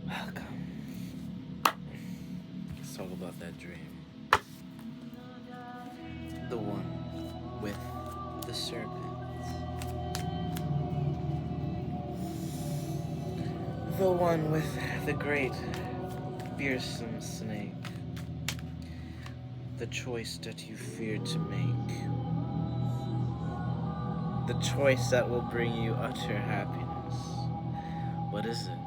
Welcome. Let's talk about that dream. The one with the serpent. The one with the great, fearsome snake. The choice that you fear to make. The choice that will bring you utter happiness. What is it?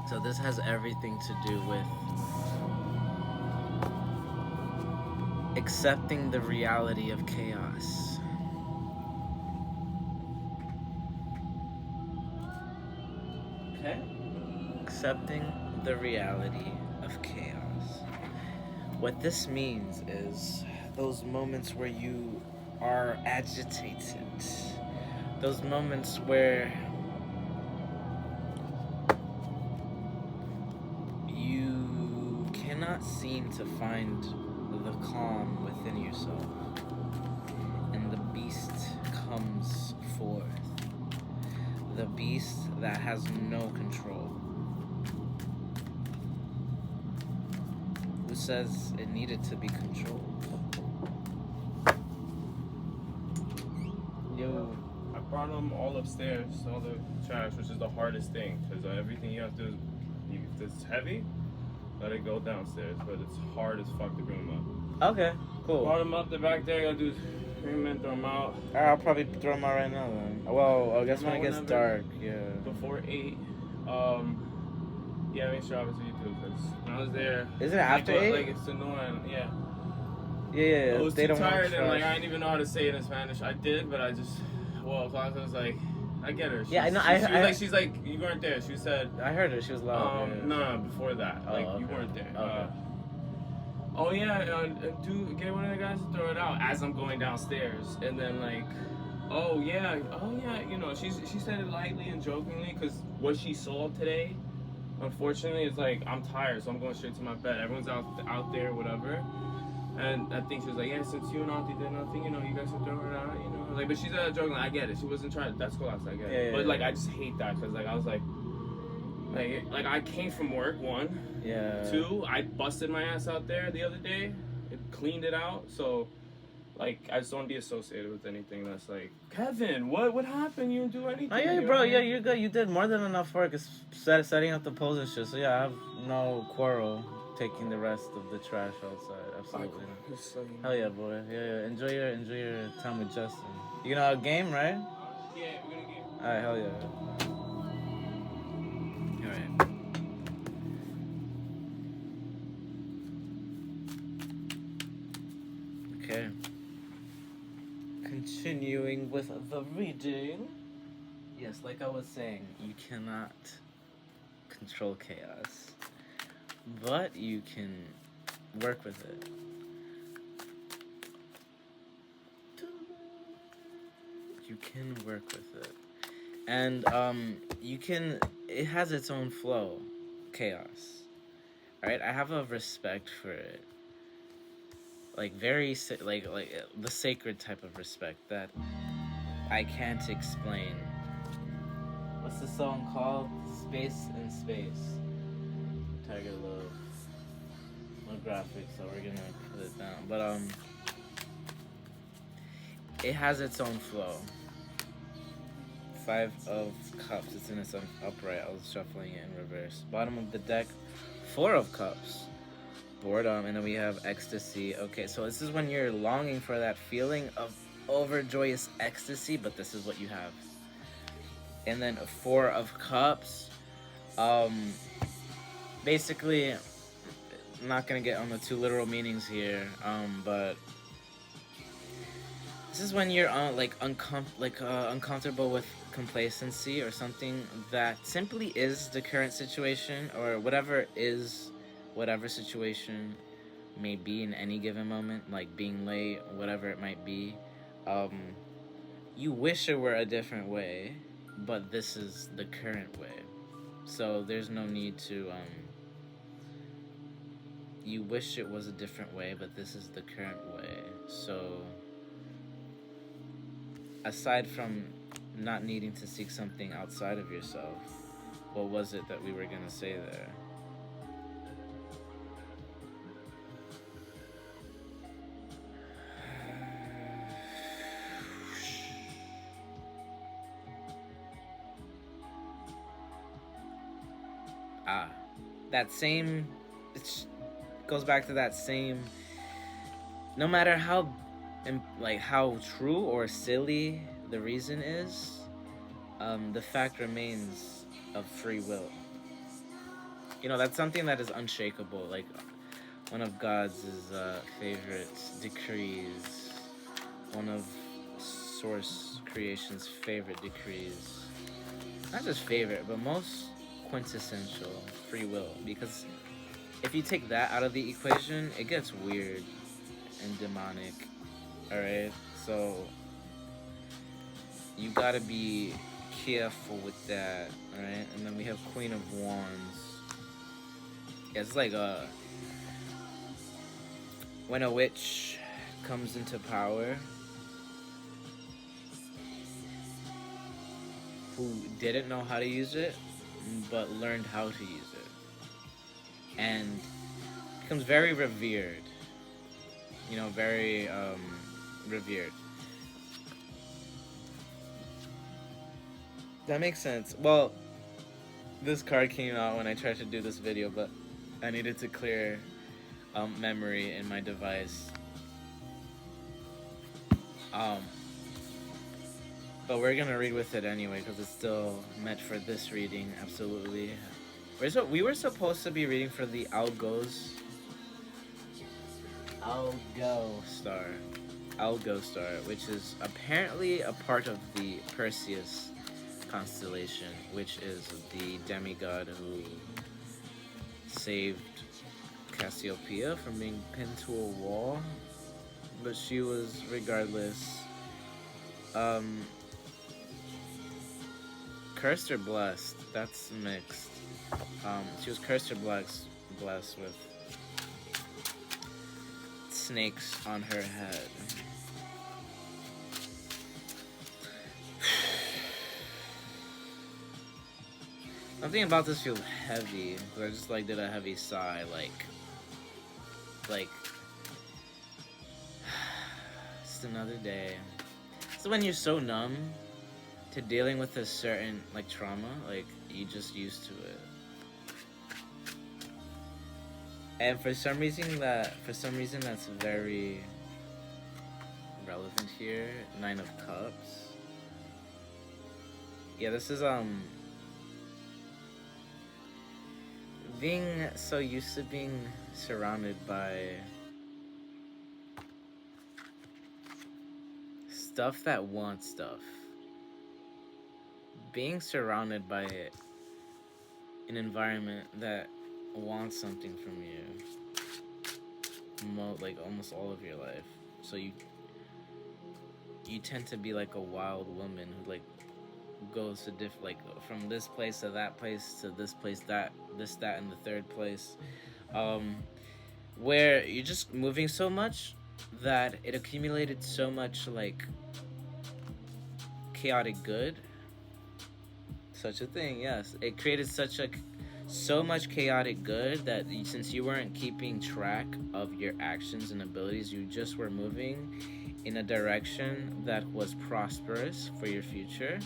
So this has everything to do with accepting the reality of chaos. Okay? Accepting the reality of chaos. What this means is those moments where you are agitated. Those moments where you cannot seem to find the calm within yourself, and the beast comes forth. The beast that has no control. Who says it needed to be controlled? Yo. I brought them all upstairs, all the trash, which is the hardest thing, because everything you have to do, if it's heavy, let it go downstairs, but it's hard as fuck to bring them up. Okay, cool. Brought them up, the back there, I gotta do bring them in, throw them out. I'll probably throw them out right now then. Well, I guess when it gets dark, yeah. Before 8, yeah, make sure obviously you do, because when I was there... Isn't it after 8? Like, it's annoying, yeah. Yeah, I was they too don't tired and like I didn't even know how to say it in Spanish. I did, but I just Claudia was like, I get her. Yeah, I know. She's like, you weren't there. She said. I heard her. She was loud. Yeah. No, before that, Okay. You weren't there. Okay. Oh yeah, get one of the guys to throw it out as I'm going downstairs, and then like, oh yeah, you know, she said it lightly and jokingly because what she saw today, unfortunately, is like I'm tired, so I'm going straight to my bed. Everyone's out there, whatever. And I think she was like, yeah, since you and Auntie did nothing, you know, you guys can throw it out, you know. Like, but she's joking, I get it. She wasn't trying, that's cool, I get it. But, like, I just hate that, because, like, I was like, I came from work, 1. Yeah. 2, I busted my ass out there the other day. It cleaned it out, so, like, I just don't want to be associated with anything that's like, Kevin, what happened? You didn't do anything. Oh, yeah, bro, yeah, you're good. You did more than enough work. It's setting up the poles and shit. So, yeah, I have no quarrel taking the rest of the trash outside. Absolutely. Hell yeah, boy. Yeah. Enjoy your time with Justin. You gonna game, right? Yeah, we're gonna game. Alright, hell yeah. Alright. Okay. Continuing with the reading. Yes, like I was saying, you cannot control chaos, but you can work with it. You can work with it. And it has its own flow, chaos. Alright, I have a respect for it. Like very like the sacred type of respect that I can't explain. What's the song called? Space in Space. Tiger Love. No graphics, so we're gonna put it down. But it has its own flow. 5 of Cups. It's in its upright. I was shuffling it in reverse. Bottom of the deck, 4 of Cups. Boredom, and then we have ecstasy. Okay, so this is when you're longing for that feeling of overjoyous ecstasy, but this is what you have. And then 4 of Cups. Basically, I'm not gonna get on the too literal meanings here, but this is when you're uncomfortable with complacency or something that simply is the current situation, or whatever situation may be in any given moment, like being late, whatever it might be. You wish it were a different way, but this is the current way. So there's no need to, you wish it was a different way, but this is the current way. So aside from not needing to seek something outside of yourself, What was it that we were gonna say there? Ah, that same. It goes back to that same. No matter how, like how true or silly the reason is, the fact remains of free will. You know, that's something that is unshakable. Like one of God's favorite decrees, one of Source creation's favorite decrees. Not just favorite, but most quintessential, free will. Because if you take that out of the equation, it gets weird and demonic. Alright? So you gotta be careful with that. Alright? And then we have Queen of Wands. It's like when a witch comes into power, who didn't know how to use it, but learned how to use it, and becomes very revered. You know, very revered. That makes sense. Well, this card came out when I tried to do this video, but I needed to clear memory in my device. But we're gonna read with it anyway because it's still meant for this reading. Absolutely. We were supposed to be reading for the Algo star, which is apparently a part of the Perseus constellation, which is the demigod who saved Cassiopeia from being pinned to a wall, but she was regardless cursed or blessed. That's mixed. She was cursed or blessed with snakes on her head. Something about this feels heavy. I just like did a heavy sigh, like just another day. So when you're so numb to dealing with a certain like trauma, like you just used to it. And for some reason that's very relevant here. 9 of Cups. Yeah, this is being so used to being surrounded by stuff that wants stuff. Being surrounded by an environment that wants something from you, like almost all of your life. So you tend to be like a wild woman who like goes to like from this place to that place to this place, that and the third place, where you're just moving so much that it accumulated so much like chaotic good. Such a thing, yes. It created so much chaotic good that since you weren't keeping track of your actions and abilities, you just were moving in a direction that was prosperous for your future.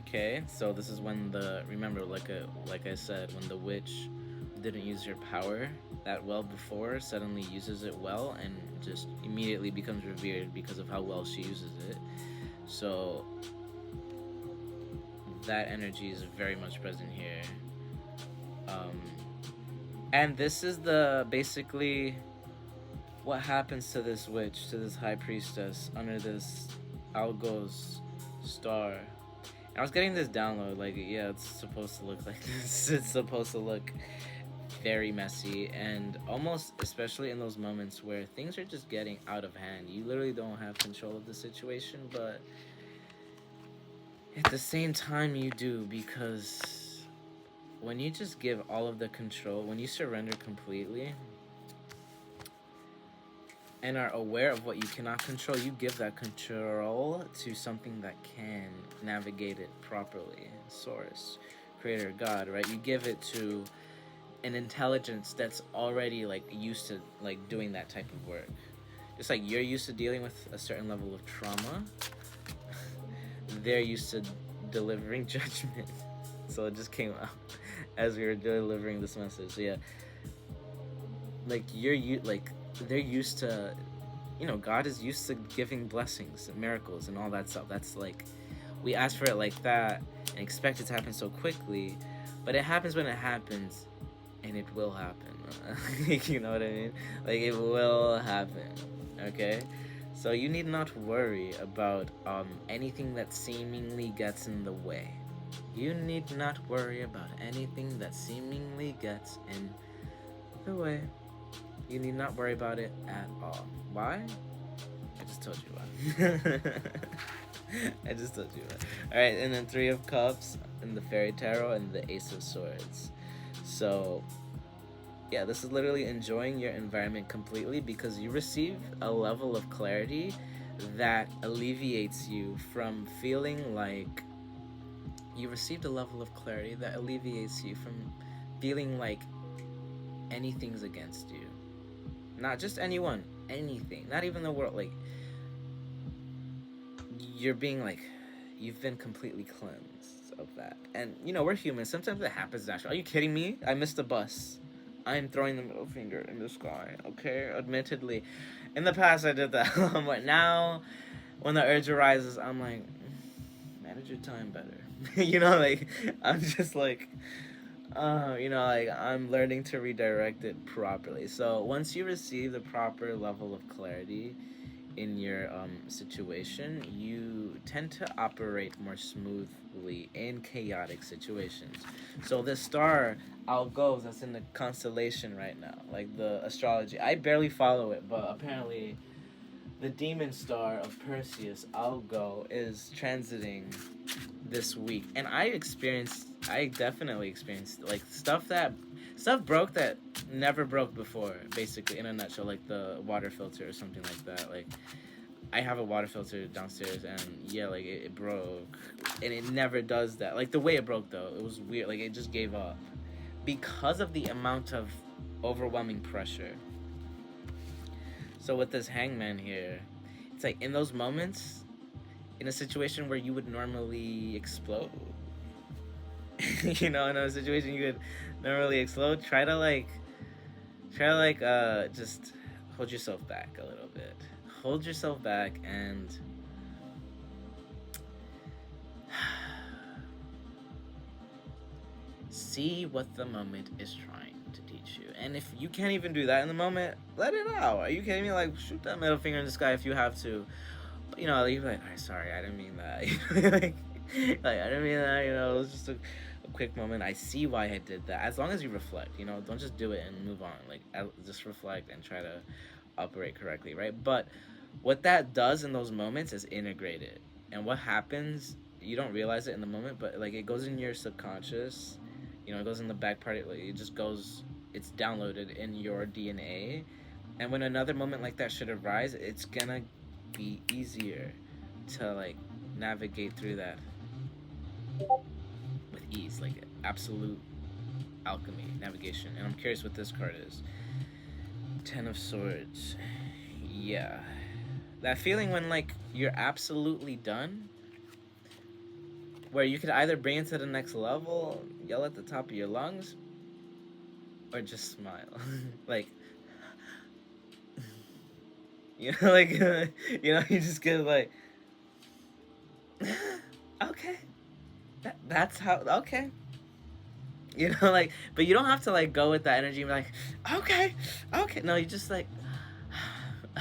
Okay, so this is when remember, like I said, when the witch didn't use her power that well before, suddenly uses it well and just immediately becomes revered because of how well she uses it. So that energy is very much present here. And this is basically what happens to this witch, to this high priestess under this Algos star. And I was getting this download, like, yeah, it's supposed to look like this. It's supposed to look very messy, and almost, especially in those moments where things are just getting out of hand. You literally don't have control of the situation, but at the same time you do, because when you just give all of the control, when you surrender completely, and are aware of what you cannot control, you give that control to something that can navigate it properly. Source, creator, God, right? You give it to an intelligence that's already like used to like doing that type of work. Just like you're used to dealing with a certain level of trauma, they're used to delivering judgment. So it just came out as we were delivering this message. So yeah, like they're used to, God is used to giving blessings and miracles and all that stuff. That's like, we ask for it like that and expect it to happen so quickly, but it happens when it happens, and it will happen. You know what I mean? Like, it will happen. Okay, so you need not worry about anything that seemingly gets in the way. You need not worry about anything that seemingly gets in the way. You need not worry about it at all. Why? I just told you why. I just told you why. Alright, and then 3 of Cups, and the Fairy Tarot, and the Ace of Swords. So yeah, this is literally enjoying your environment completely, because you receive a level of clarity that alleviates you from feeling like you received a level of clarity that alleviates you from feeling like anything's against you. Not just anyone, anything, not even the world. Like, you're being like, you've been completely cleansed of that. And we're human, sometimes it happens naturally. Are you kidding me? I missed the bus. I'm throwing the middle finger in the sky, okay? Admittedly. In the past, I did that. But now, when the urge arises, I'm like, manage your time better. Like, I'm just like, like, I'm learning to redirect it properly. So, once you receive the proper level of clarity in your situation, you tend to operate more smoothly in chaotic situations. So this star Algos that's in the constellation right now, like the astrology, I barely follow it, but apparently the demon star of Perseus, Algo, is transiting this week, and I definitely experienced like stuff broke that never broke before, basically, in a nutshell. Like the water filter or something like that. Like, I have a water filter downstairs, and yeah, like it broke, and it never does that. Like, the way it broke, though, it was weird. Like, it just gave up because of the amount of overwhelming pressure. So with this Hangman here, it's like in those moments, in a situation where you would normally explode, in a situation you would normally explode, try to just hold yourself back a little bit. Hold yourself back and see what the moment is trying to teach you. And if you can't even do that in the moment, let it out. Are you kidding me? Like, shoot that middle finger in the sky if you have to. But, you're like, all right, sorry, I didn't mean that. like, I didn't mean that, it was just a quick moment. I see why I did that. As long as you reflect, don't just do it and move on. Like, just reflect and try to operate correctly, right? But what that does in those moments is integrate it. And what happens, you don't realize it in the moment, but like, it goes in your subconscious. It goes in the back part. It just goes. It's downloaded in your DNA. And when another moment like that should arise, it's gonna be easier to like navigate through that with ease, like absolute alchemy, navigation. And I'm curious what this card is. 10 of Swords. Yeah. That feeling when like you're absolutely done, where you could either bring it to the next level, yell at the top of your lungs, or just smile. Like, like, you just get like, okay, that's how, okay. Like, but you don't have to like go with that energy and be like, okay. No, you just like,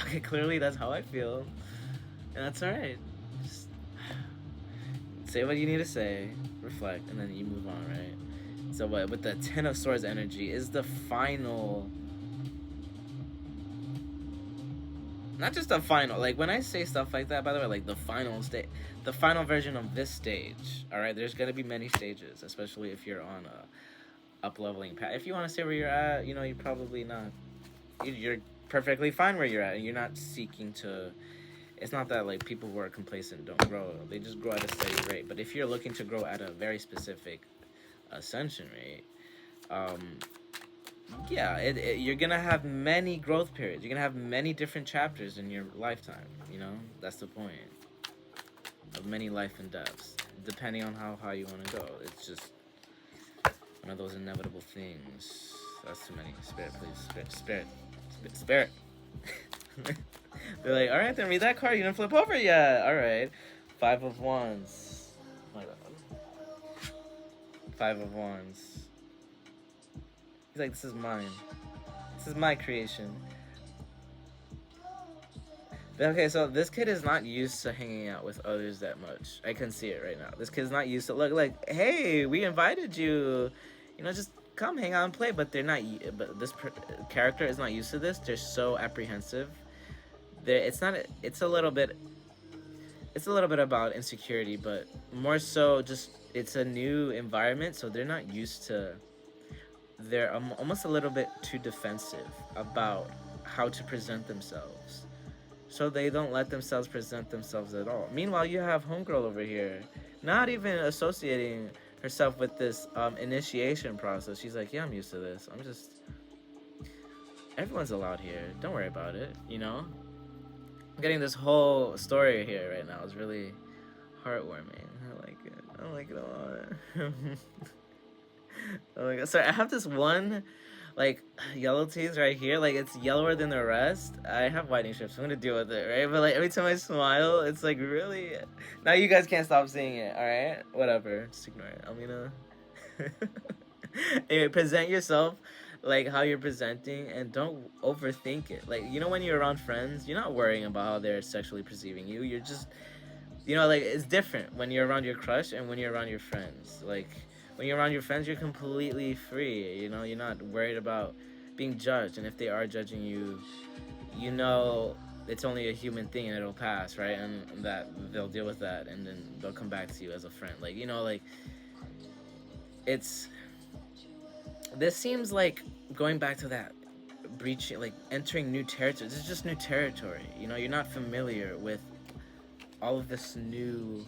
okay, clearly that's how I feel, and that's all right. Just say what you need to say, reflect, and then you move on, right? So with the 10 of Swords energy is the final, not just the final, like when I say stuff like that, by the way, like the final version of this stage, all right? There's gonna be many stages, especially if you're on a up-leveling path. If you want to stay where you're at, you're probably not, you're perfectly fine where you're at, and you're not seeking to. It's not that like people who are complacent don't grow; they just grow at a steady rate. But if you're looking to grow at a very specific ascension rate, um, yeah, you're gonna have many growth periods. You're gonna have many different chapters in your lifetime. You know, that's the point of many life and deaths, depending on how high you want to go. It's just one of those inevitable things. That's too many. Spirit, please. Spirit. They're like, all right, then read that card. You didn't flip over yet. All right. 5 of Wands. Oh my God. 5 of Wands. He's like, this is mine. This is my creation. But okay, so this kid is not used to hanging out with others that much. I can see it right now. This kid's not used to look like, hey, we invited you. You know, just come hang out and play. But they're not. But this character is not used to this. They're so apprehensive. It's not. It's a little bit about insecurity, but more so just it's a new environment, so they're not used to. They're almost a little bit too defensive about how to present themselves. So they don't let themselves present themselves at all. Meanwhile, you have homegirl over here, not even associating herself with this initiation process. She's like, yeah, I'm used to this. Everyone's allowed here. Don't worry about it, you know? I'm getting this whole story here right now. It's really heartwarming. I like it. I like it a lot. Oh my God. Sorry, I have this one like yellow teeth right here, like it's yellower than the rest. I have whitening strips, so I'm gonna deal with it, right? But like every time I smile, it's like really. Now you guys can't stop seeing it, all right? Whatever, just ignore it. Amina. Anyway, present yourself like how you're presenting, and don't overthink it. Like, you know, when you're around friends, you're not worrying about how they're sexually perceiving you. You're just, you know, like it's different when you're around your crush and when you're around your friends. Like, when you're around your friends, you're completely free. You know, you're not worried about being judged. And if they are judging you, you know it's only a human thing and it'll pass, right? And that they'll deal with that and then they'll come back to you as a friend. Like, you know, like, this seems like going back to that breaching, like entering new territory. This is just new territory. You know, you're not familiar with all of this new,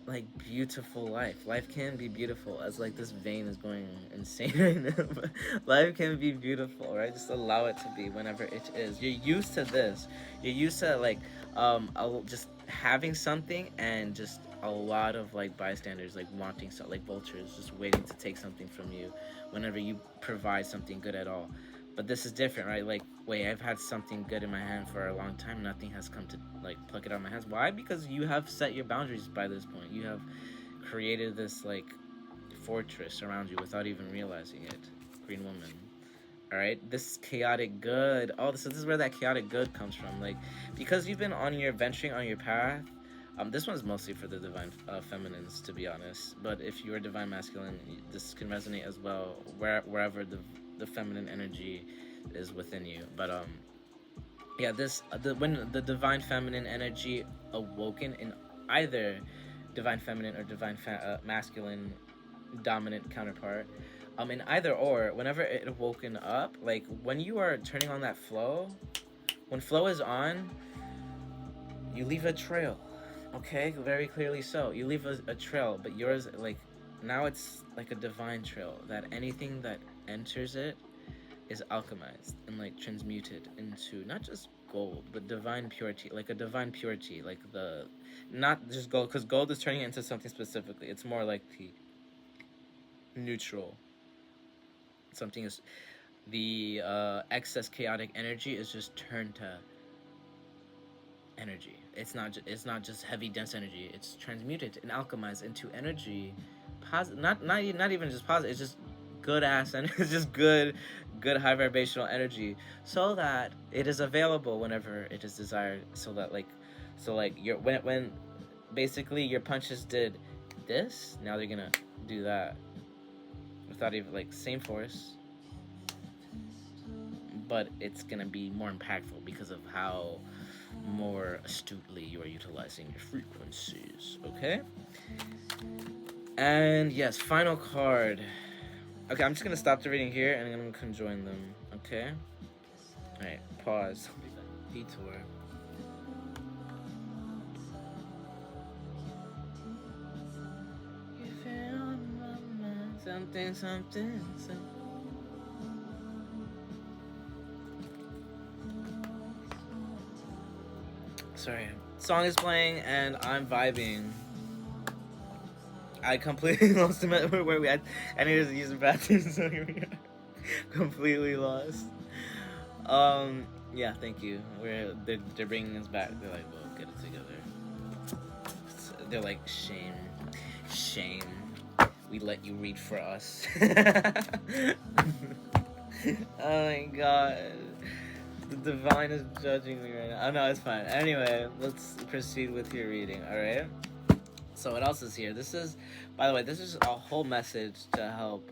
like, beautiful life. Life can be beautiful, as like this vein is going insane right now. But life can be beautiful, right? Just allow it to be whenever it is. You're used to this. You're used to like just having something and just a lot of like bystanders like wanting so, like vultures just waiting to take something from you whenever you provide something good at all. But this is different, right? Like, wait, I've had something good in my hand for a long time. Nothing has come to, like, pluck it out of my hands. Why? Because you have set your boundaries by this point. You have created this, like, fortress around you without even realizing it. Green woman. Alright? This chaotic good. Oh, so this is where that chaotic good comes from. Like, because you've been venturing on your path. This one's mostly for the divine feminines, to be honest. But if you're divine masculine, this can resonate as well, wherever the feminine energy is within you. But yeah, when the divine feminine energy awoken in either divine feminine or divine masculine dominant counterpart, in either or, whenever it awoken up, like when you are turning on that flow, when flow is on, you leave a trail. Okay, very clearly so. You leave a trail, but yours, like, now it's like a divine trail that anything that enters it is alchemized and like transmuted into not just gold, but divine purity, like a divine purity, like not just gold, because gold is turning it into something specifically. It's more like the neutral. Something is the excess chaotic energy is just turned to energy. It's not just heavy dense energy. It's transmuted and alchemized into energy, not even just positive. It's just good ass energy. It's just good high vibrational energy, so that it is available whenever it is desired. So your when basically your punches did this, now they're gonna do that without even like same force, but it's gonna be more impactful because of how more astutely you are utilizing your frequencies. Okay, and yes, final card. Okay, I'm just gonna stop the reading here and I'm gonna conjoin them. Okay, Alright, pause. Detour. You found my mind. Something, something, something. Sorry. Song is playing and I'm vibing. I completely lost him at where we had. I needed to use the bathroom, so here we are. Completely lost. Yeah, thank you. They're bringing us back. They're like, well, get it together. They're like, shame. We let you read for us. Oh my god. The divine is judging me right now. Oh no, it's fine. Anyway, let's proceed with your reading, alright? So what else is here? This is, by the way, this is a whole message to help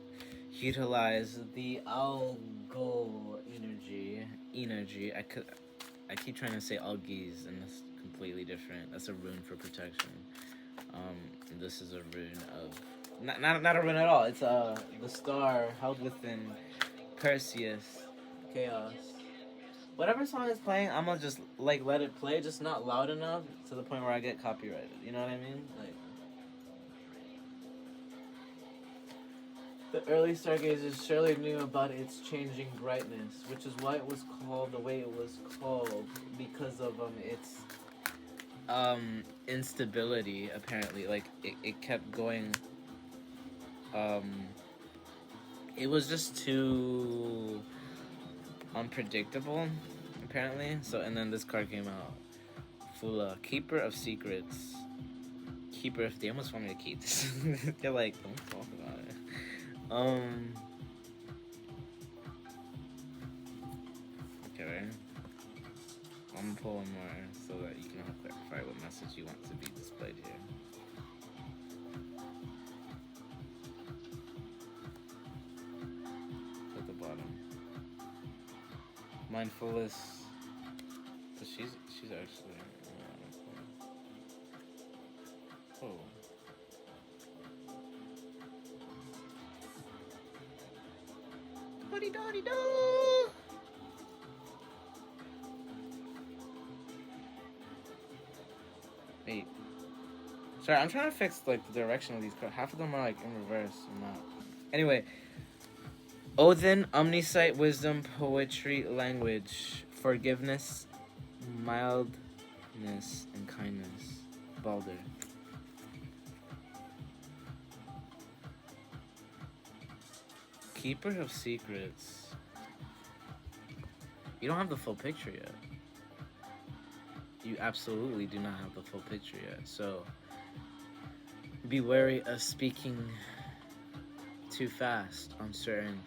utilize the algo energy. I keep trying to say algaes, and that's completely different. That's a rune for protection. This is a rune of not a rune at all. It's the star held within Perseus, chaos. Whatever song is playing, I'm gonna just like let it play, just not loud enough to the point where I get copyrighted. You know what I mean? Like, the early stargazers surely knew about its changing brightness, which is why it was called the way it was called, because of its instability. Apparently, like it kept going. It was just too unpredictable, apparently. So, and then this card came out. Fula, Keeper of Secrets. Keeper of... They almost want me to keep this. They're like, don't talk about it. Okay. I'm gonna pull one more so that you can clarify what message you want to be displayed here. At the bottom. Mindfulness. So she's actually... Oh. Do-de-do-de-do! Wait. Sorry, I'm trying to fix like the direction of these cards. Half of them are like in reverse. I'm not. Anyway. Odin, omniscience, wisdom, poetry, language, forgiveness, mildness, and kindness. Balder. Keeper of Secrets. You don't have the full picture yet. You absolutely do not have the full picture yet. So, be wary of speaking too fast on certain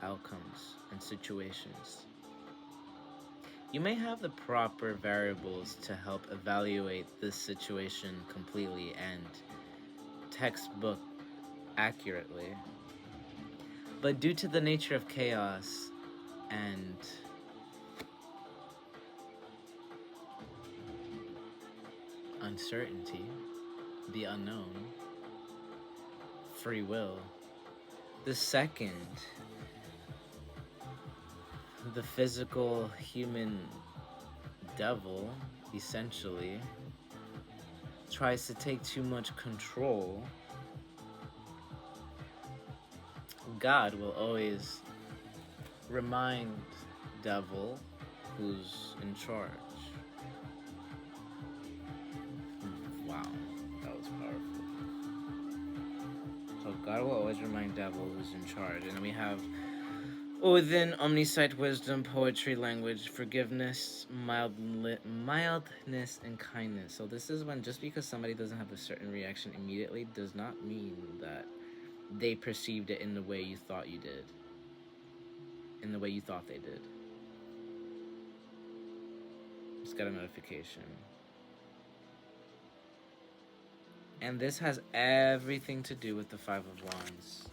outcomes and situations. You may have the proper variables to help evaluate this situation completely and textbook accurately, but due to the nature of chaos and uncertainty, the unknown, free will, the second, the physical human devil essentially tries to take too much control, God will always remind devil who's in charge. Wow, that was powerful. So God will always remind devil who's in charge. And then we have Odin, omniscience, wisdom, poetry, language, forgiveness, mildness, and kindness. So this is when just because somebody doesn't have a certain reaction immediately does not mean that they perceived it in the way you thought you did. In the way you thought they did. Just got a notification. And this has everything to do with the Five of Wands.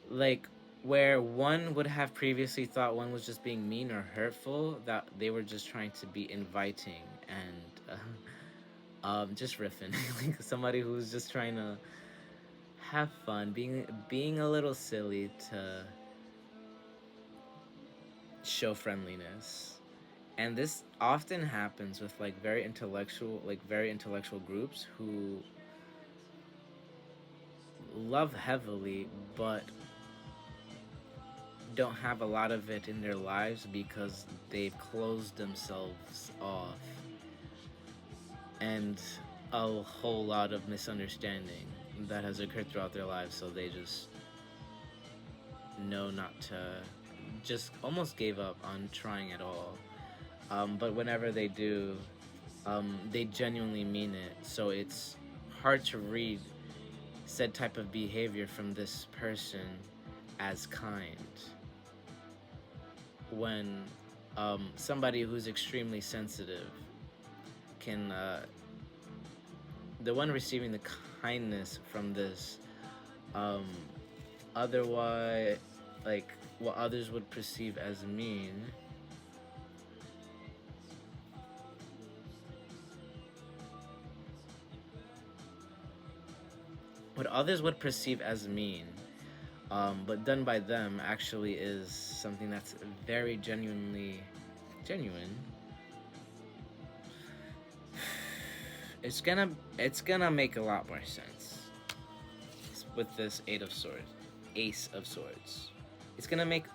Like, where one would have previously thought one was just being mean or hurtful, that they were just trying to be inviting and just riffing. Like somebody who's just trying to have fun, being a little silly to show friendliness. And this often happens with very intellectual groups who love heavily but don't have a lot of it in their lives because they've closed themselves off, and a whole lot of misunderstanding that has occurred throughout their lives, so they just know not to, just almost gave up on trying at all. But whenever they do, they genuinely mean it, so it's hard to read said type of behavior from this person as kind when somebody who's extremely sensitive can the one receiving the kindness from this otherwise, like what others would perceive as mean, what others would perceive as mean, but done by them actually is something that's very genuine. It's gonna make a lot more sense with this Ace of Swords. It's gonna make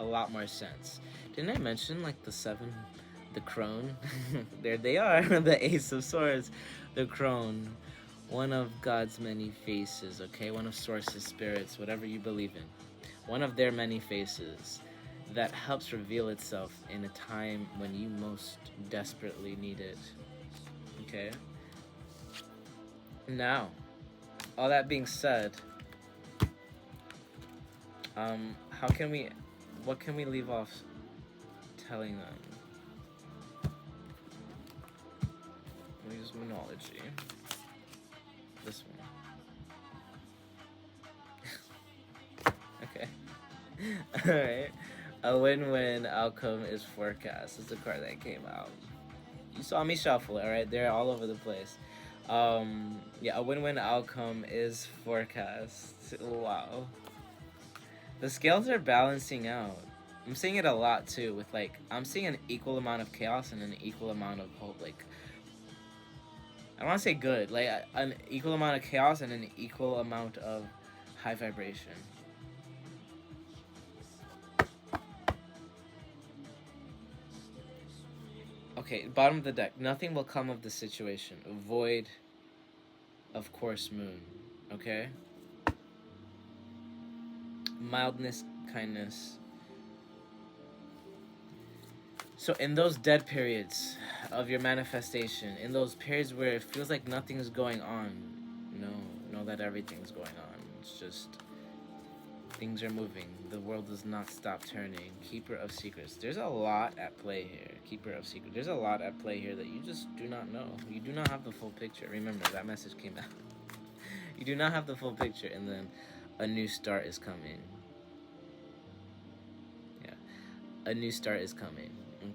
a lot more sense. Didn't I mention like the crone? There they are, the Ace of Swords, the crone. One of God's many faces, okay? One of sources, spirits, whatever you believe in. One of their many faces that helps reveal itself in a time when you most desperately need it. Okay? Now, all that being said, what can we leave off telling them? We'll use Monology. This one. Okay. Alright. A win-win outcome is forecast. It's the card that came out. You saw me shuffle it, alright? They're all over the place. Yeah, a win-win outcome is forecast. Wow. The scales are balancing out. I'm seeing it a lot too with I'm seeing an equal amount of chaos and an equal amount of hope. I don't want to say good, an equal amount of chaos and an equal amount of high vibration. Okay, bottom of the deck. Nothing will come of the situation. Void, of course, moon. Okay? Mildness, kindness. So in those dead periods of your manifestation, in those periods where it feels like nothing's going on, know that everything's going on. It's just things are moving. The world does not stop turning. Keeper of secrets. There's a lot at play here. Keeper of secrets. There's a lot at play here that you just do not know. You do not have the full picture. Remember, that message came out. You do not have the full picture, and then a new start is coming. Yeah. A new start is coming.